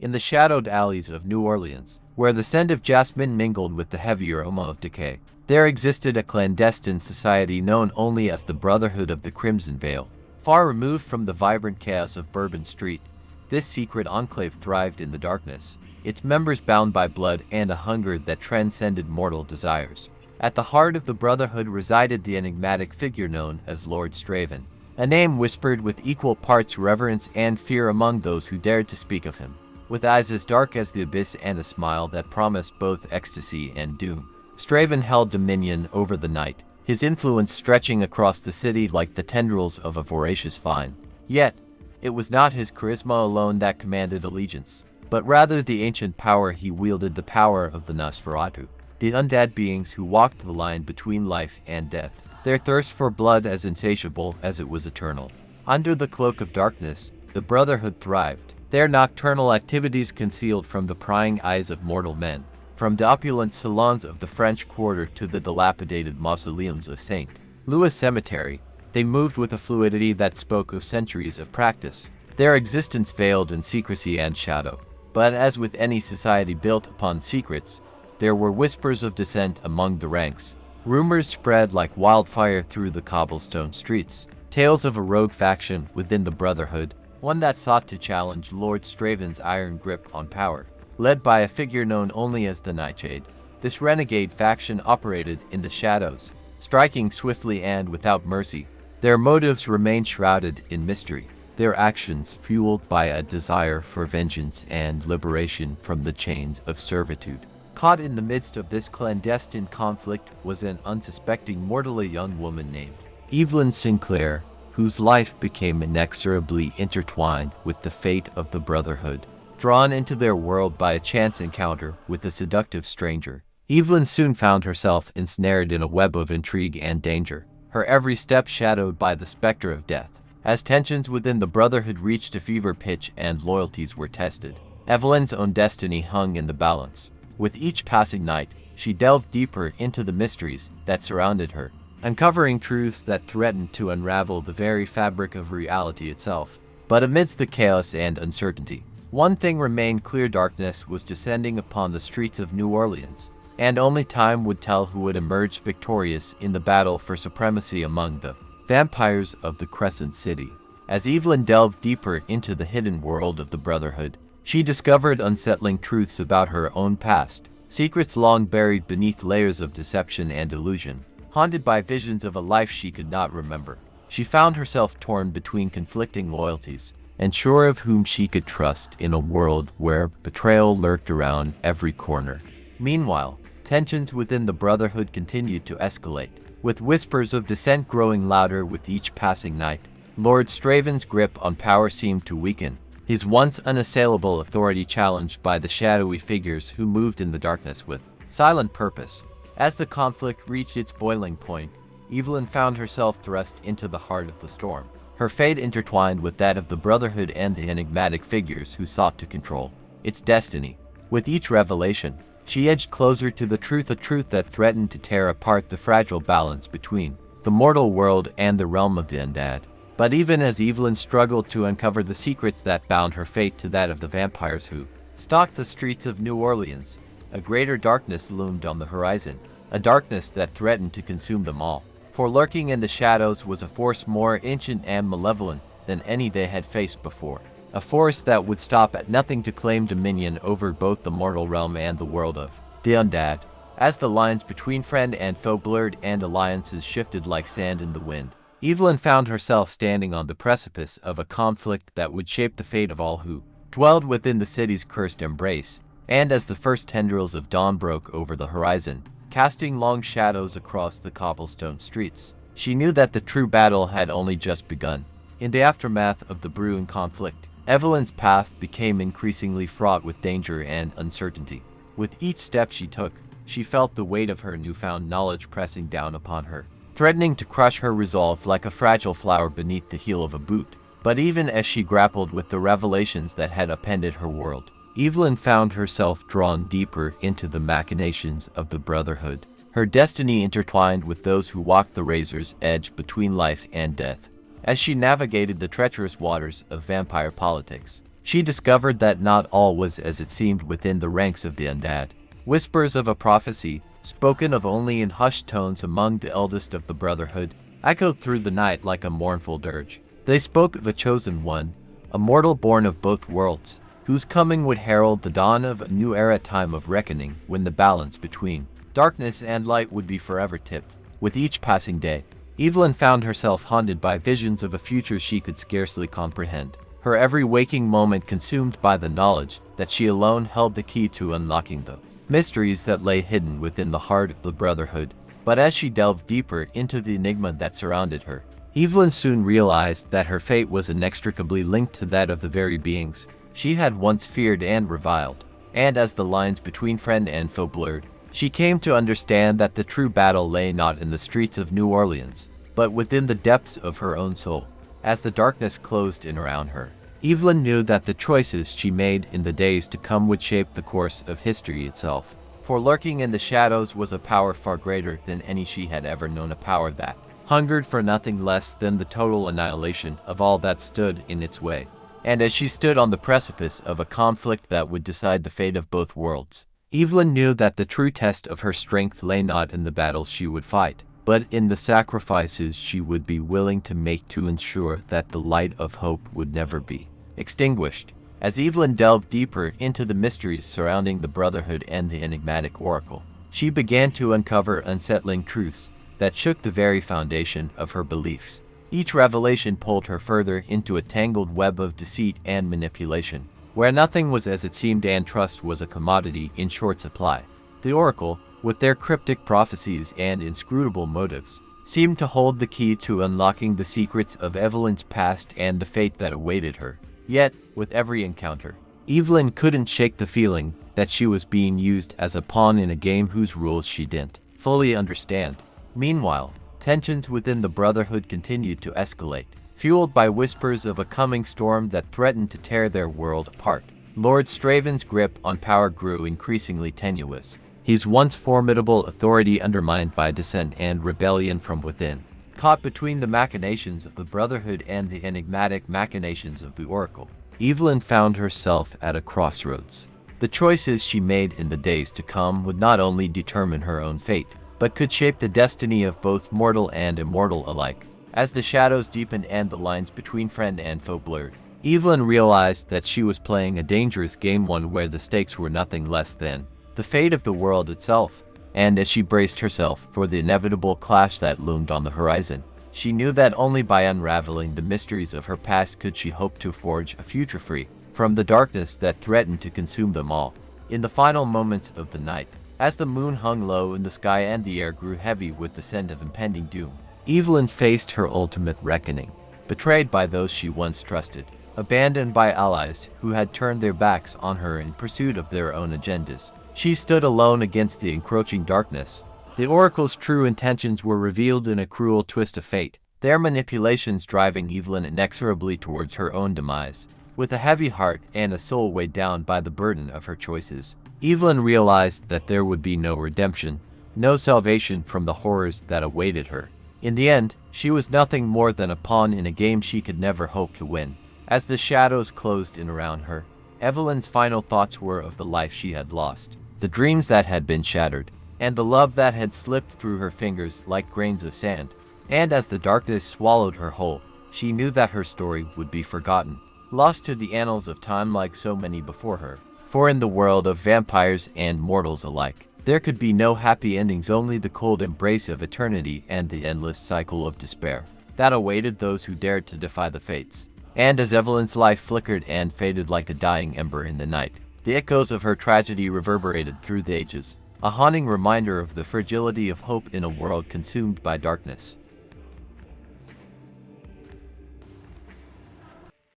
in the shadowed alleys of New Orleans, where the scent of jasmine mingled with the heavy aroma of decay, there existed a clandestine society known only as the Brotherhood of the Crimson Veil. Far removed from the vibrant chaos of Bourbon Street, this secret enclave thrived in the darkness, its members bound by blood and a hunger that transcended mortal desires. At the heart of the Brotherhood resided the enigmatic figure known as Lord Straven, a name whispered with equal parts reverence and fear among those who dared to speak of him. With eyes as dark as the abyss and a smile that promised both ecstasy and doom, Straven held dominion over the night, his influence stretching across the city like the tendrils of a voracious vine. Yet, it was not his charisma alone that commanded allegiance, but rather the ancient power he wielded, the power of the Nosferatu, the undead beings who walked the line between life and death, their thirst for blood as insatiable as it was eternal. Under the cloak of darkness, the Brotherhood thrived, their nocturnal activities concealed from the prying eyes of mortal men, from the opulent salons of the French Quarter to the dilapidated mausoleums of St. Louis Cemetery. They moved with a fluidity that spoke of centuries of practice, their existence veiled in secrecy and shadow. But as with any society built upon secrets, there were whispers of dissent among the ranks. Rumors spread like wildfire through the cobblestone streets, tales of a rogue faction within the Brotherhood, one that sought to challenge Lord Straven's iron grip on power. Led by a figure known only as the Nightshade, this renegade faction operated in the shadows, striking swiftly and without mercy. Their motives remained shrouded in mystery, their actions fueled by a desire for vengeance and liberation from the chains of servitude. Caught in the midst of this clandestine conflict was an unsuspecting, mortally young woman named Evelyn Sinclair, whose life became inexorably intertwined with the fate of the Brotherhood. Drawn into their world by a chance encounter with a seductive stranger, Evelyn soon found herself ensnared in a web of intrigue and danger, her every step shadowed by the specter of death. As tensions within the Brotherhood reached a fever pitch and loyalties were tested, Evelyn's own destiny hung in the balance. With each passing night, she delved deeper into the mysteries that surrounded her, uncovering truths that threatened to unravel the very fabric of reality itself. But amidst the chaos and uncertainty, one thing remained clear: darkness was descending upon the streets of New Orleans, and only time would tell who would emerge victorious in the battle for supremacy among the vampires of the Crescent City. As Evelyn delved deeper into the hidden world of the Brotherhood, she discovered unsettling truths about her own past, secrets long buried beneath layers of deception and illusion. Haunted by visions of a life she could not remember, she found herself torn between conflicting loyalties, unsure of whom she could trust in a world where betrayal lurked around every corner. Meanwhile, tensions within the Brotherhood continued to escalate, with whispers of dissent growing louder with each passing night. Lord Straven's grip on power seemed to weaken, his once unassailable authority challenged by the shadowy figures who moved in the darkness with silent purpose. As the conflict reached its boiling point, Evelyn found herself thrust into the heart of the storm, her fate intertwined with that of the Brotherhood and the enigmatic figures who sought to control its destiny. With each revelation, she edged closer to the truth, a truth that threatened to tear apart the fragile balance between the mortal world and the realm of the undead. But even as Evelyn struggled to uncover the secrets that bound her fate to that of the vampires who stalked the streets of New Orleans, a greater darkness loomed on the horizon, a darkness that threatened to consume them all. For lurking in the shadows was a force more ancient and malevolent than any they had faced before, a force that would stop at nothing to claim dominion over both the mortal realm and the world of the undead. As the lines between friend and foe blurred and alliances shifted like sand in the wind, Evelyn found herself standing on the precipice of a conflict that would shape the fate of all who dwelled within the city's cursed embrace. And as the first tendrils of dawn broke over the horizon, casting long shadows across the cobblestone streets, she knew that the true battle had only just begun. In the aftermath of the brewing conflict, Evelyn's path became increasingly fraught with danger and uncertainty. With each step she took, she felt the weight of her newfound knowledge pressing down upon her, threatening to crush her resolve like a fragile flower beneath the heel of a boot. But even as she grappled with the revelations that had upended her world, Evelyn found herself drawn deeper into the machinations of the Brotherhood, her destiny intertwined with those who walked the razor's edge between life and death. As she navigated the treacherous waters of vampire politics, she discovered that not all was as it seemed within the ranks of the undead. Whispers of a prophecy, spoken of only in hushed tones among the eldest of the Brotherhood, echoed through the night like a mournful dirge. They spoke of a chosen one, a mortal born of both worlds, whose coming would herald the dawn of a new era, time of reckoning, when the balance between darkness and light would be forever tipped. With each passing day, Evelyn found herself haunted by visions of a future she could scarcely comprehend, her every waking moment consumed by the knowledge that she alone held the key to unlocking the mysteries that lay hidden within the heart of the Brotherhood. But as she delved deeper into the enigma that surrounded her, Evelyn soon realized that her fate was inextricably linked to that of the very beings she had once feared and reviled. And as the lines between friend and foe blurred, she came to understand that the true battle lay not in the streets of New Orleans, but within the depths of her own soul. As the darkness closed in around her, Evelyn knew that the choices she made in the days to come would shape the course of history itself. For lurking in the shadows was a power far greater than any she had ever known, a power that hungered for nothing less than the total annihilation of all that stood in its way. And as she stood on the precipice of a conflict that would decide the fate of both worlds, Evelyn knew that the true test of her strength lay not in the battles she would fight, but in the sacrifices she would be willing to make to ensure that the light of hope would never be extinguished. As Evelyn delved deeper into the mysteries surrounding the Brotherhood and the enigmatic oracle, she began to uncover unsettling truths that shook the very foundation of her beliefs. Each revelation pulled her further into a tangled web of deceit and manipulation, where nothing was as it seemed and trust was a commodity in short supply. The oracle, with their cryptic prophecies and inscrutable motives, seemed to hold the key to unlocking the secrets of Evelyn's past and the fate that awaited her. Yet, with every encounter, Evelyn couldn't shake the feeling that she was being used as a pawn in a game whose rules she didn't fully understand. Meanwhile, tensions within the Brotherhood continued to escalate, fueled by whispers of a coming storm that threatened to tear their world apart. Lord Straven's grip on power grew increasingly tenuous, his once formidable authority undermined by dissent and rebellion from within. Caught between the machinations of the Brotherhood and the enigmatic machinations of the Oracle, Evelyn found herself at a crossroads. The choices she made in the days to come would not only determine her own fate, but could shape the destiny of both mortal and immortal alike. As the shadows deepened and the lines between friend and foe blurred, Evelyn realized that she was playing a dangerous game, one where the stakes were nothing less than the fate of the world itself. And as she braced herself for the inevitable clash that loomed on the horizon, she knew that only by unraveling the mysteries of her past could she hope to forge a future free from the darkness that threatened to consume them all. In the final moments of the night, as the moon hung low in the sky and the air grew heavy with the scent of impending doom, Evelyn faced her ultimate reckoning. Betrayed by those she once trusted, abandoned by allies who had turned their backs on her in pursuit of their own agendas, she stood alone against the encroaching darkness. The Oracle's true intentions were revealed in a cruel twist of fate, their manipulations driving Evelyn inexorably towards her own demise. With a heavy heart and a soul weighed down by the burden of her choices, Evelyn realized that there would be no redemption, no salvation from the horrors that awaited her. In the end, she was nothing more than a pawn in a game she could never hope to win. As the shadows closed in around her, Evelyn's final thoughts were of the life she had lost, the dreams that had been shattered, and the love that had slipped through her fingers like grains of sand. And as the darkness swallowed her whole, she knew that her story would be forgotten, lost to the annals of time like so many before her. For in the world of vampires and mortals alike, there could be no happy endings, only the cold embrace of eternity and the endless cycle of despair that awaited those who dared to defy the fates. And as Evelyn's life flickered and faded like a dying ember in the night, the echoes of her tragedy reverberated through the ages, a haunting reminder of the fragility of hope in a world consumed by darkness.